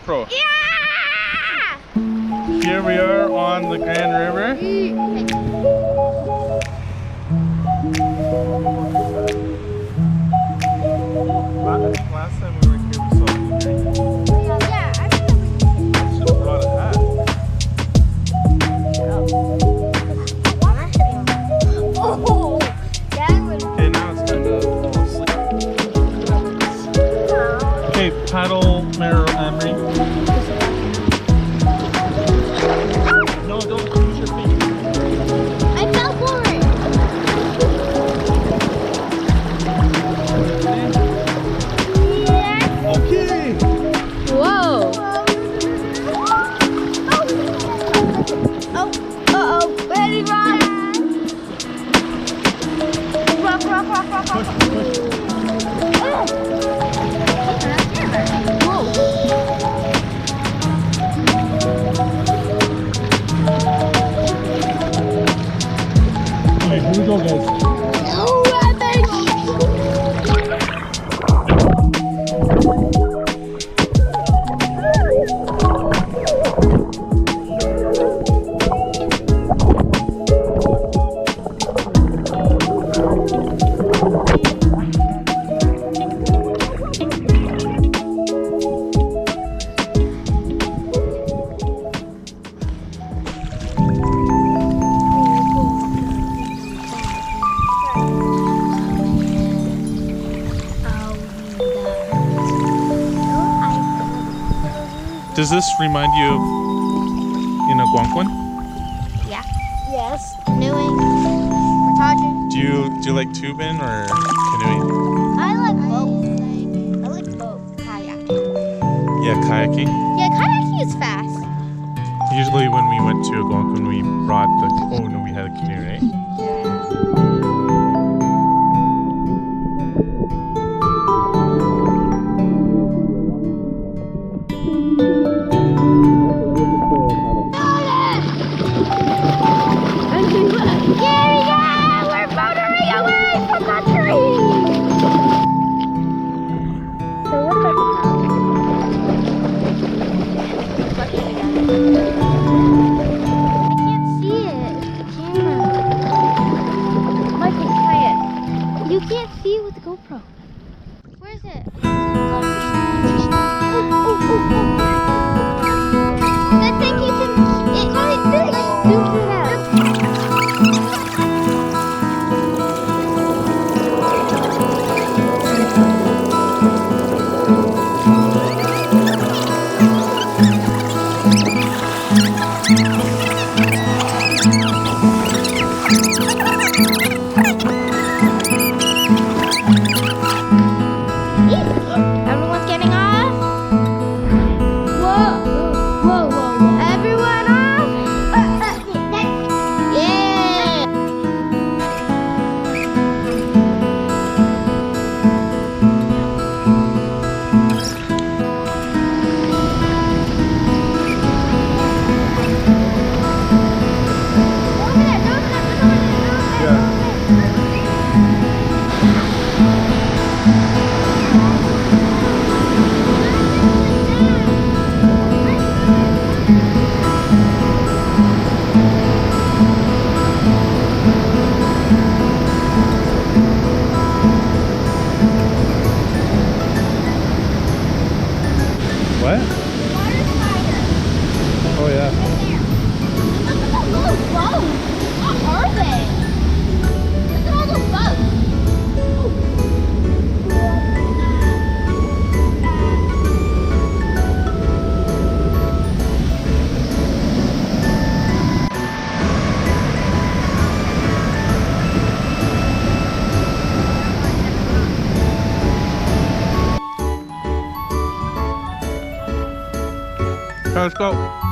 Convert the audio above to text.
GoPro. Yeah! Here we are on the Grand River. Last time we were here, we saw the Yeah, I remember. should have brought a hat. Oh, that would. Okay, now it's time to fall asleep. Okay, paddle, Mary Emery. No, don't use your feet. I fell for it. Yeah. Okay. Whoa. Oh, uh-oh. Ready, Ron? Rock, rock, rock, rock, rock. Okay, here we go, guys. Does this remind you of Algonquin? Yeah. Yes. Canoeing. Portaging. Do you like tubing or canoeing? I like both. I like both. Kayaking. Yeah, kayaking. Yeah, kayaking is fast. Usually when we went to Algonquin, we brought we had a canoe, right? You can't see it with the GoPro. Where is it? That thing you can. It's quite big. Zoom it out. Everyone's getting off. Whoa, whoa, whoa, whoa. Everyone off. Yeah. What? Oh yeah. Look at those little boats. What are they? Look at all those boats. Let's go.